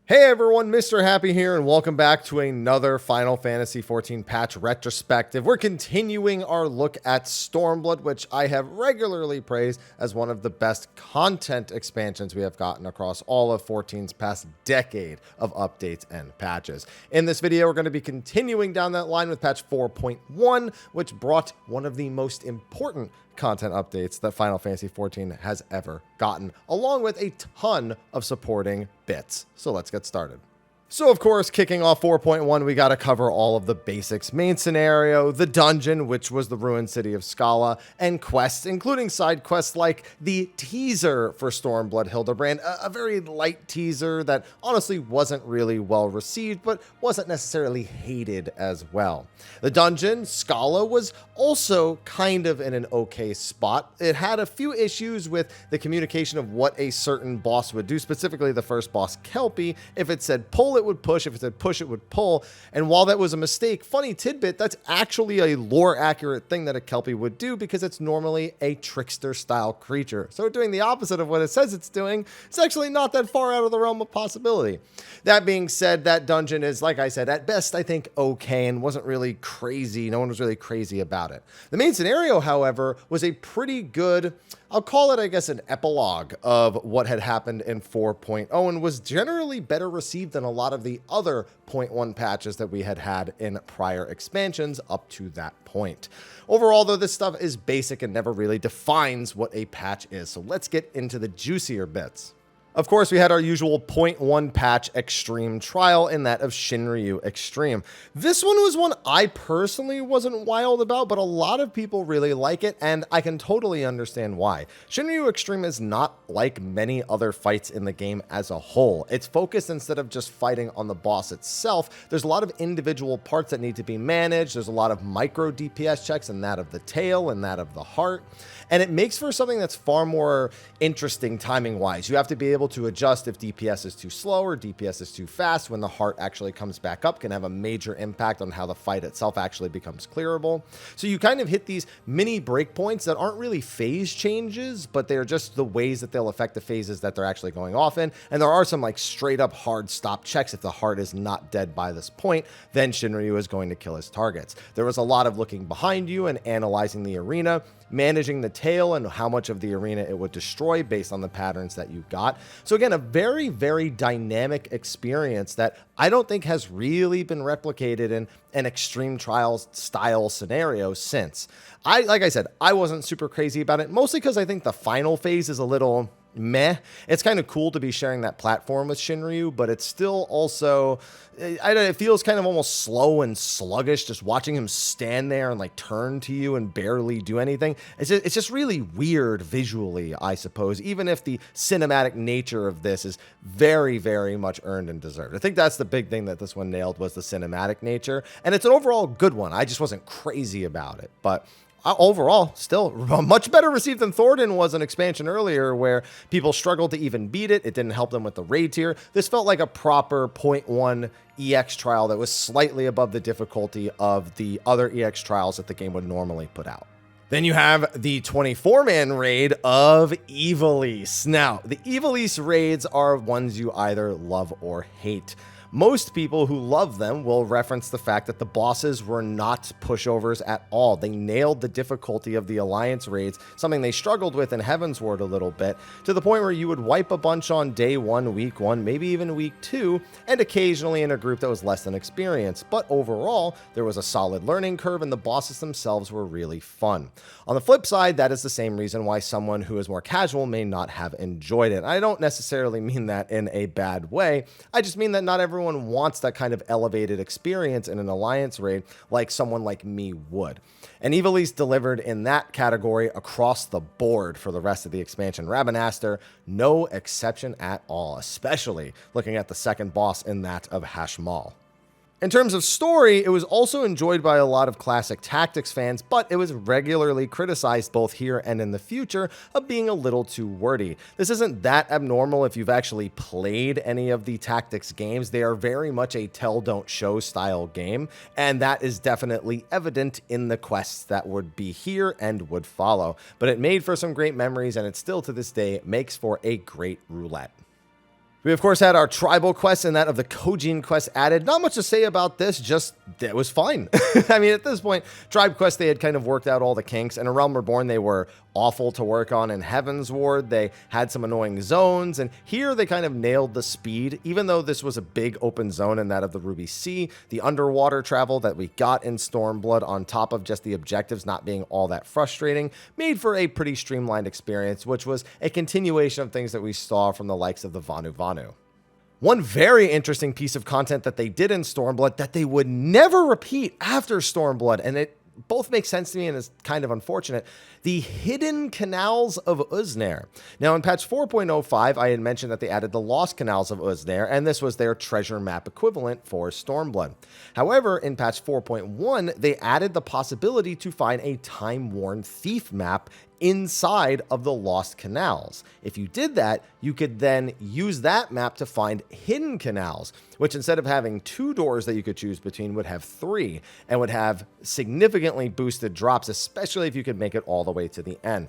Hey everyone, Mr. Happy here, and welcome back to another Final Fantasy XIV patch retrospective. We're continuing our look at Stormblood, which I have regularly praised as one of the best content expansions we have gotten across all of 14's past decade of updates and patches. In this video, we're going to be continuing down that line with patch 4.1, which brought one of the most important content updates that Final Fantasy XIV has ever gotten, along with a ton of supporting bits. So let's get started. So of course, kicking off 4.1, we got to cover all of the basics. Main scenario, the dungeon, which was the ruined city of Scala, and quests, including side quests like the teaser for Stormblood Hildebrand, a very light teaser that honestly wasn't really well received, but wasn't necessarily hated as well. The dungeon, Scala, was also kind of in an okay spot. It had a few issues with the communication of what a certain boss would do, specifically the first boss, Kelpie. If it said pull, it would push. If it said push, it would pull. And while that was a mistake, funny tidbit, that's actually a lore accurate thing that a Kelpie would do because it's normally a trickster style creature. So doing the opposite of what it says it's doing, it's actually not that far out of the realm of possibility. That being said, that dungeon is, like I said, at best, I think okay and wasn't really crazy. No one was really crazy about it. The main scenario, however, was a pretty good, I'll call it, I guess, an epilogue of what had happened in 4.0 and was generally better received than a lot of the other 0.1 patches that we had in prior expansions up to that point. Overall, though, this stuff is basic and never really defines what a patch is. So let's get into the juicier bits. Of course, we had our usual 0.1 patch extreme trial in that of Shinryu Extreme. This one was one I personally wasn't wild about, but a lot of people really like it, and I can totally understand why. Shinryu Extreme is not like many other fights in the game as a whole. It's focused instead of just fighting on the boss itself. There's a lot of individual parts that need to be managed. There's a lot of micro DPS checks in that of the tail and that of the heart. And it makes for something that's far more interesting timing-wise. You have to be able to adjust if DPS is too slow or DPS is too fast. When the heart actually comes back up, can have a major impact on how the fight itself actually becomes clearable. So you kind of hit these mini breakpoints that aren't really phase changes, but they're just the ways that they'll affect the phases that they're actually going off in. And there are some like straight up hard stop checks. If the heart is not dead by this point, then Shinryu is going to kill his targets. There was a lot of looking behind you and analyzing the arena, managing the tail and how much of the arena it would destroy based on the patterns that you got. So again, a very, very dynamic experience that I don't think has really been replicated in an extreme trials style scenario since. Like I said, I wasn't super crazy about it, mostly because I think the final phase is a little meh. It's kind of cool to be sharing that platform with Shinryu, but it's still also, it feels kind of almost slow and sluggish just watching him stand there and like turn to you and barely do anything. It's just really weird visually, I suppose, even if the cinematic nature of this is very, very much earned and deserved. I think that's the big thing that this one nailed, was the cinematic nature, and it's an overall good one. I just wasn't crazy about it, but overall, still much better received than Thornton was an expansion earlier where people struggled to even beat it. It didn't help them with the raid tier. This felt like a proper 0.1 EX trial that was slightly above the difficulty of the other EX trials that the game would normally put out. Then you have the 24-man raid of Ivalice. Now, the Ivalice raids are ones you either love or hate. Most people who love them will reference the fact that the bosses were not pushovers at all. They nailed the difficulty of the Alliance raids, something they struggled with in Heavensward a little bit, to the point where you would wipe a bunch on day 1, week 1, maybe even week 2, and occasionally in a group that was less than experienced. But overall, there was a solid learning curve and the bosses themselves were really fun. On the flip side, that is the same reason why someone who is more casual may not have enjoyed it. I don't necessarily mean that in a bad way. I just mean that not everyone wants that kind of elevated experience in an Alliance raid like someone like me would. And Ivalice delivered in that category across the board for the rest of the expansion. Rabanastre, no exception at all, especially looking at the second boss in that of Hashmal. In terms of story, it was also enjoyed by a lot of classic Tactics fans, but it was regularly criticized both here and in the future of being a little too wordy. This isn't that abnormal if you've actually played any of the Tactics games. They are very much a tell don't show style game, and that is definitely evident in the quests that would be here and would follow. But it made for some great memories, and it still to this day makes for a great roulette. We, of course, had our tribal quest and that of the Kojin quest added. Not much to say about this, just it was fine. I mean, at this point, tribe quest, they had kind of worked out all the kinks, and in Realm Reborn, they were awful to work on. In Heaven's Ward, they had some annoying zones, and here they kind of nailed the speed, even though this was a big open zone in that of the Ruby Sea. The underwater travel that we got in Stormblood, on top of just the objectives not being all that frustrating, made for a pretty streamlined experience, which was a continuation of things that we saw from the likes of the Vanu Vanu. One very interesting piece of content that they did in Stormblood that they would never repeat after Stormblood, and it both makes sense to me and is kind of unfortunate: the hidden canals of Uznair. Now, in patch 4.05, I had mentioned that they added the lost canals of Uznair, and this was their treasure map equivalent for Stormblood. However, in patch 4.1, they added the possibility to find a time-worn thief map inside of the lost canals. If you did that, you could then use that map to find hidden canals, which instead of having 2 doors that you could choose between, would have 3, and would have significantly boosted drops, especially if you could make it all the way to the end.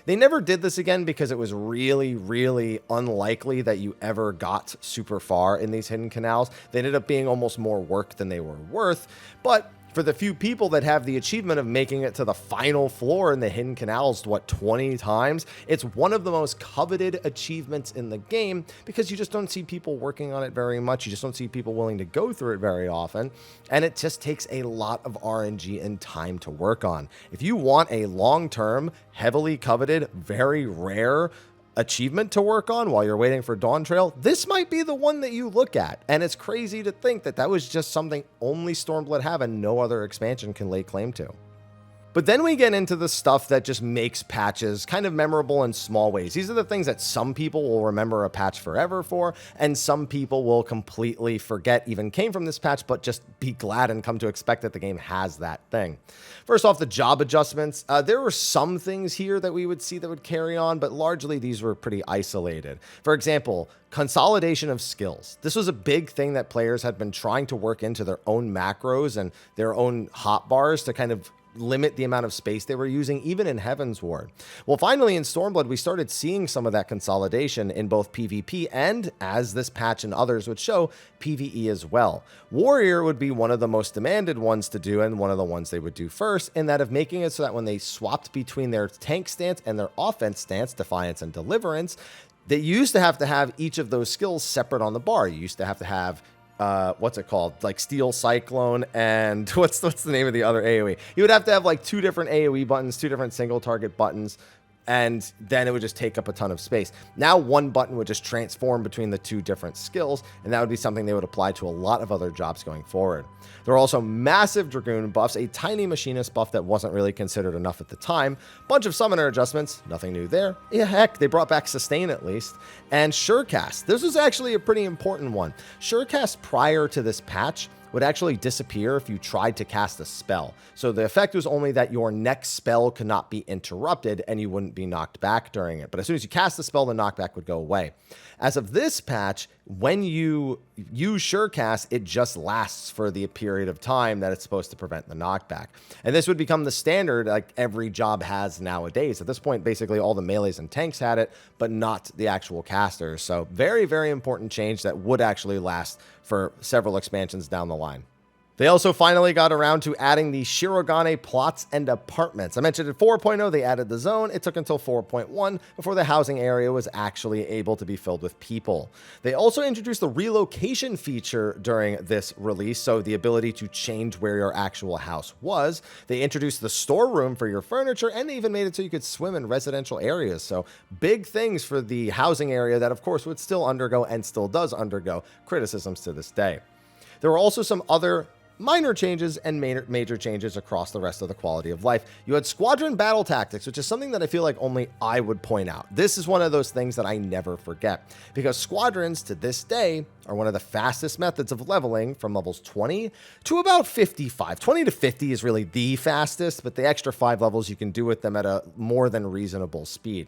They never did this again because it was really, really unlikely that you ever got super far in these hidden canals. They ended up being almost more work than they were worth, but for the few people that have the achievement of making it to the final floor in the hidden canals, 20 times, it's one of the most coveted achievements in the game, because you just don't see people working on it very much. You just don't see people willing to go through it very often, and it just takes a lot of RNG and time to work on. If you want a long-term, heavily coveted, very rare achievement to work on while you're waiting for Dawn Trail, this might be the one that you look at. And it's crazy to think that that was just something only Stormblood have and no other expansion can lay claim to. But then we get into the stuff that just makes patches kind of memorable in small ways. These are the things that some people will remember a patch forever for, and some people will completely forget even came from this patch, but just be glad and come to expect that the game has that thing. First off, the job adjustments. There were some things here that we would see that would carry on, but largely these were pretty isolated. For example, consolidation of skills. This was a big thing that players had been trying to work into their own macros and their own hotbars to kind of limit the amount of space they were using, even in Heaven's Ward. Well, finally, in Stormblood, we started seeing some of that consolidation in both PvP and, as this patch and others would show, PvE as well. Warrior would be one of the most demanded ones to do, and one of the ones they would do first, in that of making it so that when they swapped between their tank stance and their offense stance, Defiance and Deliverance, they used to have each of those skills separate on the bar. You used to have what's it called? Like Steel Cyclone and what's the name of the other AoE? You would have to have like 2 different AoE buttons, 2 different single target buttons, and then it would just take up a ton of space. Now one button would just transform between the 2 different skills, and that would be something they would apply to a lot of other jobs going forward. There are also massive Dragoon buffs, a tiny Machinist buff that wasn't really considered enough at the time, bunch of Summoner adjustments, nothing new there. Yeah, heck, they brought back Sustain at least, and Surecast. This was actually a pretty important one. Surecast prior to this patch would actually disappear if you tried to cast a spell. So the effect was only that your next spell could not be interrupted and you wouldn't be knocked back during it. But as soon as you cast the spell, the knockback would go away. As of this patch, when you use Surecast, it just lasts for the period of time that it's supposed to prevent the knockback. And this would become the standard like every job has nowadays. At this point, basically all the melees and tanks had it, but not the actual casters. So very, very important change that would actually last for several expansions down the line. They also finally got around to adding the Shirogane plots and apartments. I mentioned at 4.0 they added the zone. It took until 4.1 before the housing area was actually able to be filled with people. They also introduced the relocation feature during this release, so the ability to change where your actual house was. They introduced the storeroom for your furniture, and they even made it so you could swim in residential areas. So big things for the housing area that, of course, would still undergo and still does undergo criticisms to this day. There were also some other minor changes and major changes across the rest of the quality of life. You had squadron battle tactics, which is something that I feel like only I would point out. This is one of those things that I never forget, because squadrons to this day are one of the fastest methods of leveling from levels 20 to about 55. 20 to 50 is really the fastest, but the extra 5 levels you can do with them at a more than reasonable speed.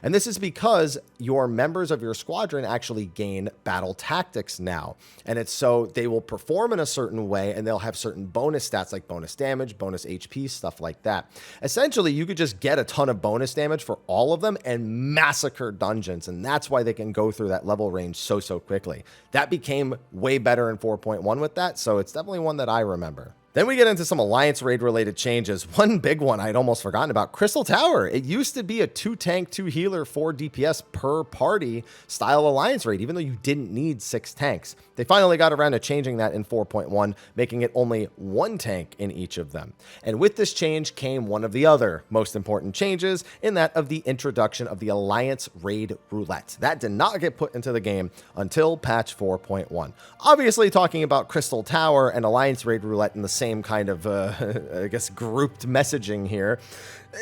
And this is because your members of your squadron actually gain battle tactics now. And it's so they will perform in a certain way, and they'll have certain bonus stats like bonus damage, bonus HP, stuff like that. Essentially, you could just get a ton of bonus damage for all of them and massacre dungeons. And that's why they can go through that level range so quickly. That became way better in 4.1 with that. So it's definitely one that I remember. Then we get into some Alliance Raid related changes. One big one I'd almost forgotten about, Crystal Tower. It used to be a 2 tank, 2 healer, 4 DPS per party style Alliance Raid, even though you didn't need 6 tanks. They finally got around to changing that in 4.1, making it only 1 tank in each of them. And with this change came one of the other most important changes, in that of the introduction of the Alliance Raid Roulette. That did not get put into the game until patch 4.1. Obviously, talking about Crystal Tower and Alliance Raid Roulette in the same kind of, I guess, grouped messaging here.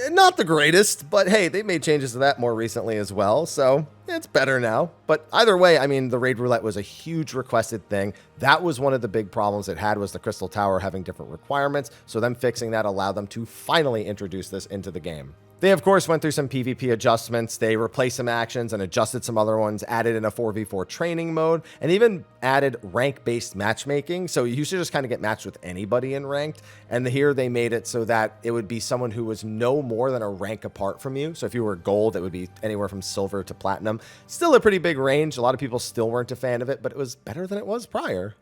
Not the greatest, but hey, they made changes to that more recently as well, so it's better now. But either way, I mean, the Raid Roulette was a huge requested thing. That was one of the big problems it had, was the Crystal Tower having different requirements, so them fixing that allowed them to finally introduce this into the game. They, of course, went through some PvP adjustments. They replaced some actions and adjusted some other ones, added in a 4v4 training mode, and even added rank-based matchmaking. So you used to just kind of get matched with anybody in ranked. And here they made it so that it would be someone who was no more than a rank apart from you. So if you were gold, it would be anywhere from silver to platinum. Still a pretty big range. A lot of people still weren't a fan of it, but it was better than it was prior.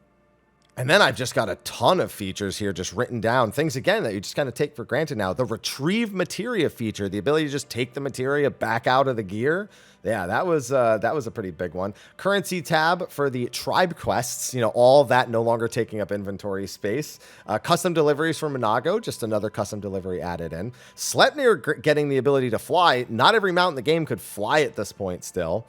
And then I've just got a ton of features here just written down. Things, again, that you just kind of take for granted now. The retrieve materia feature, the ability to just take the materia back out of the gear. Yeah, that was a pretty big one. Currency tab for the tribe quests, you know, all that no longer taking up inventory space. Custom deliveries for Monago, just another custom delivery added in. Sleipnir getting the ability to fly. Not every mount in the game could fly at this point still.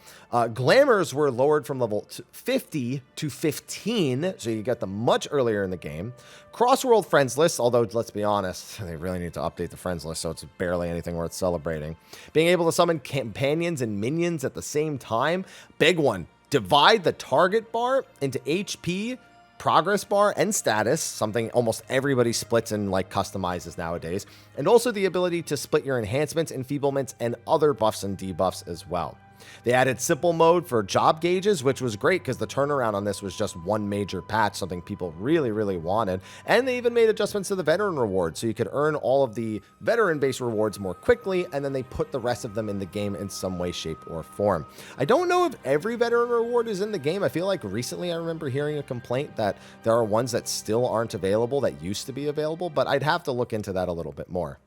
Glamours were lowered from level 50 to 15, so you get them much earlier in the game. Cross-world friends list, although let's be honest, they really need to update the friends list, so it's barely anything worth celebrating. Being able to summon companions and minions at the same time, big one. Divide the target bar into HP, progress bar, and status, something almost everybody splits and like customizes nowadays, and also the ability to split your enhancements, enfeeblements, and other buffs and debuffs as well. They added simple mode for job gauges, which was great because the turnaround on this was just one major patch, something people really wanted. And they even made adjustments to the veteran reward, so you could earn all of the veteran-based rewards more quickly, and then they put the rest of them in the game in some way, shape, or form. I don't know if every veteran reward is in the game. I feel like recently I remember hearing a complaint that there are ones that still aren't available that used to be available, but I'd have to look into that a little bit more.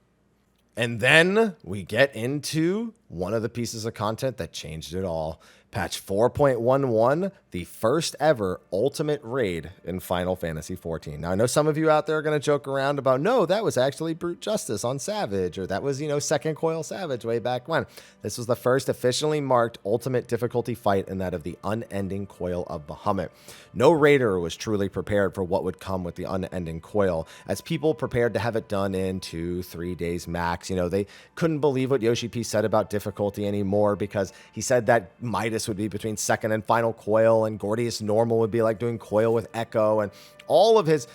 And then we get into one of the pieces of content that changed it all. Patch 4.11, the first ever ultimate raid in Final Fantasy XIV. Now, I know some of you out there are going to joke around about, no, that was actually Brute Justice on Savage, or that was, you know, Second Coil Savage way back when. This was the first officially marked ultimate difficulty fight, and that of the Unending Coil of Bahamut. No raider was truly prepared for what would come with the Unending Coil, as people prepared to have it done in 2-3 days max. You know, they couldn't believe what Yoshi P said about difficulty anymore, because he said that Midas would be between second and final coil, and Gordius normal would be like doing coil with echo, and all of his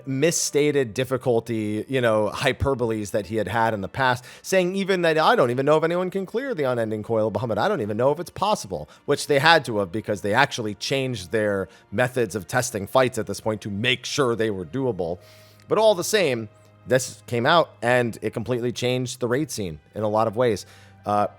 misstated difficulty, you know, hyperboles that he had in the past, saying even that I don't even know if anyone can clear the Unending Coil of Bahamut. I don't even know if it's possible, which they had to have, because they actually changed their methods of testing fights at this point to make sure they were doable. But all the same, this came out and it completely changed the raid scene in a lot of ways.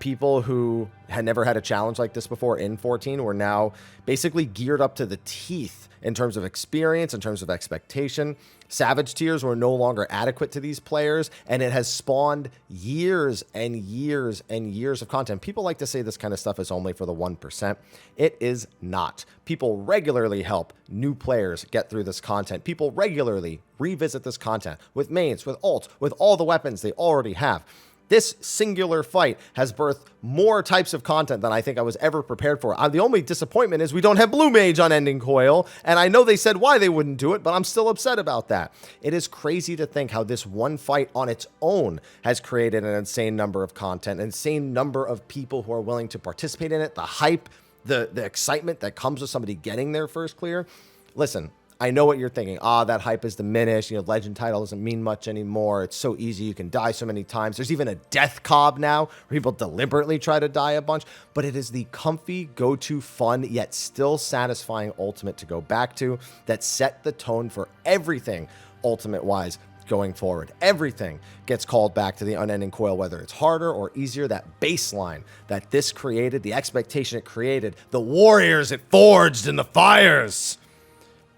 People who had never had a challenge like this before in 14 were now basically geared up to the teeth in terms of experience, in terms of expectation. Savage tiers were no longer adequate to these players, and it has spawned years and years and years of content. People like to say this kind of stuff is only for the 1%. It is not. People regularly help new players get through this content. People regularly revisit this content with mains, with ults, with all the weapons they already have. This singular fight has birthed more types of content than I think I was ever prepared for. The only disappointment is we don't have Blue Mage on Ending Coil, and I know they said why they wouldn't do it, but I'm still upset about that. It is crazy to think how this one fight on its own has created an insane number of content, an insane number of people who are willing to participate in it, the hype, the excitement that comes with somebody getting their first clear. Listen, I know what you're thinking. That hype is diminished. Legend title doesn't mean much anymore. It's so easy. You can die so many times. There's even a death cob now where people deliberately try to die a bunch. But it is the comfy, go-to, fun, yet still satisfying ultimate to go back to that set the tone for everything ultimate-wise going forward. Everything gets called back to the unending coil, whether it's harder or easier. That baseline that this created, the expectation it created, the warriors it forged in the fires.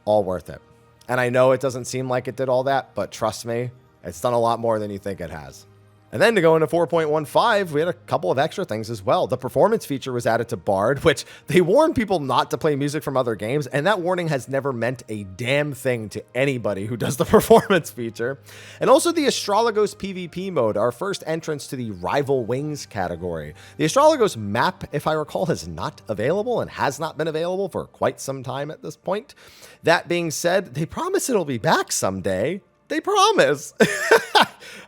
All worth it. And I know it doesn't seem like it did all that, but trust me, it's done a lot more than you think it has. And then to go into 4.15, we had a couple of extra things as well. The performance feature was added to Bard, which they warned people not to play music from other games, and that warning has never meant a damn thing to anybody who does the performance feature. And also the Astrologos PvP mode, our first entrance to the Rival Wings category. The Astrologos map, if I recall, is not available and has not been available for quite some time at this point. That being said, they promise it'll be back someday. They promise.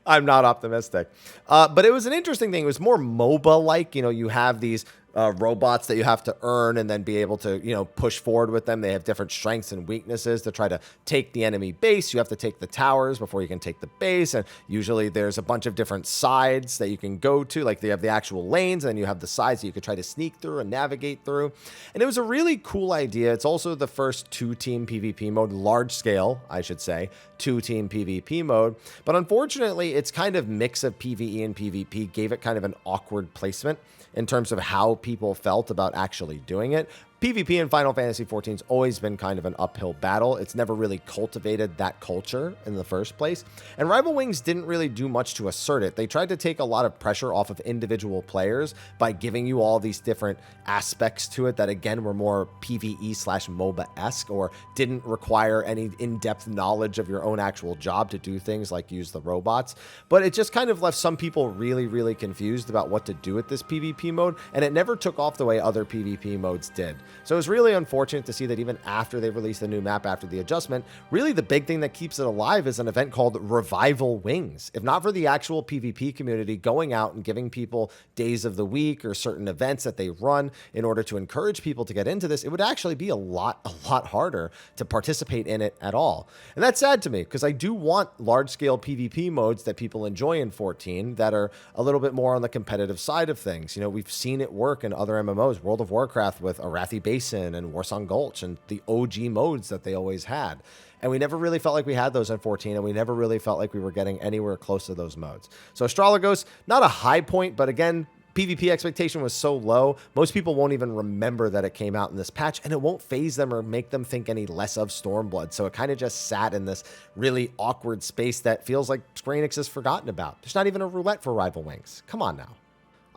I'm not optimistic. But it was an interesting thing. It was more MOBA-like. You have these robots that you have to earn and then be able to, push forward with them. They have different strengths and weaknesses to try to take the enemy base. You have to take the towers before you can take the base. And usually there's a bunch of different sides that you can go to. Like they have the actual lanes and then you have the sides that you could try to sneak through and navigate through. And it was a really cool idea. It's also the first 2-team PvP mode, large scale, I should say, 2-team PvP mode. But unfortunately, it's kind of mix of PvE and PvP gave it kind of an awkward placement in terms of how people felt about actually doing it. PvP in Final Fantasy XIV has always been kind of an uphill battle. It's never really cultivated that culture in the first place. And Rival Wings didn't really do much to assert it. They tried to take a lot of pressure off of individual players by giving you all these different aspects to it that, again, were more PvE/MOBA-esque or didn't require any in-depth knowledge of your own actual job to do things like use the robots. But it just kind of left some people really, really confused about what to do with this PvP mode, and it never took off the way other PvP modes did. So it was really unfortunate to see that even after they released the new map after the adjustment, really the big thing that keeps it alive is an event called Revival Wings. If not for the actual PvP community going out and giving people days of the week or certain events that they run in order to encourage people to get into this, it would actually be a lot harder to participate in it at all. And that's sad to me because I do want large-scale PvP modes that people enjoy in 14 that are a little bit more on the competitive side of things. We've seen it work in other MMOs, World of Warcraft with Arathi Basin and Warsong Gulch and the OG modes that they always had. And we never really felt like we had those in 14, and we never really felt like we were getting anywhere close to those modes. So Astrologos, not a high point, but again, PvP expectation was so low, most people won't even remember that it came out in this patch, and it won't phase them or make them think any less of Stormblood. So it kind of just sat in this really awkward space that feels like Square Enix has forgotten about. There's not even a roulette for Rival Wings. Come on now.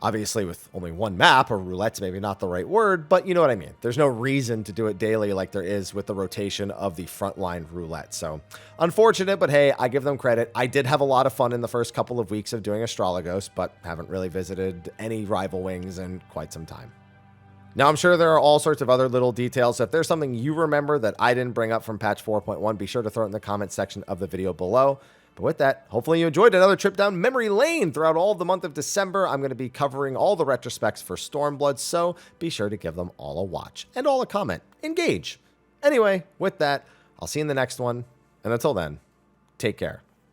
Obviously, with only one map, or roulette's maybe not the right word, but you know what I mean. There's no reason to do it daily like there is with the rotation of the frontline roulette. So, unfortunate, but hey, I give them credit. I did have a lot of fun in the first couple of weeks of doing Astrologos, but haven't really visited any Rival Wings in quite some time. Now, I'm sure there are all sorts of other little details. So if there's something you remember that I didn't bring up from patch 4.1, be sure to throw it in the comment section of the video below. But with that, hopefully you enjoyed another trip down memory lane throughout all of the month of December. I'm going to be covering all the retrospects for Stormblood, so be sure to give them all a watch and all a comment. Engage. Anyway, with that, I'll see you in the next one. And until then, take care.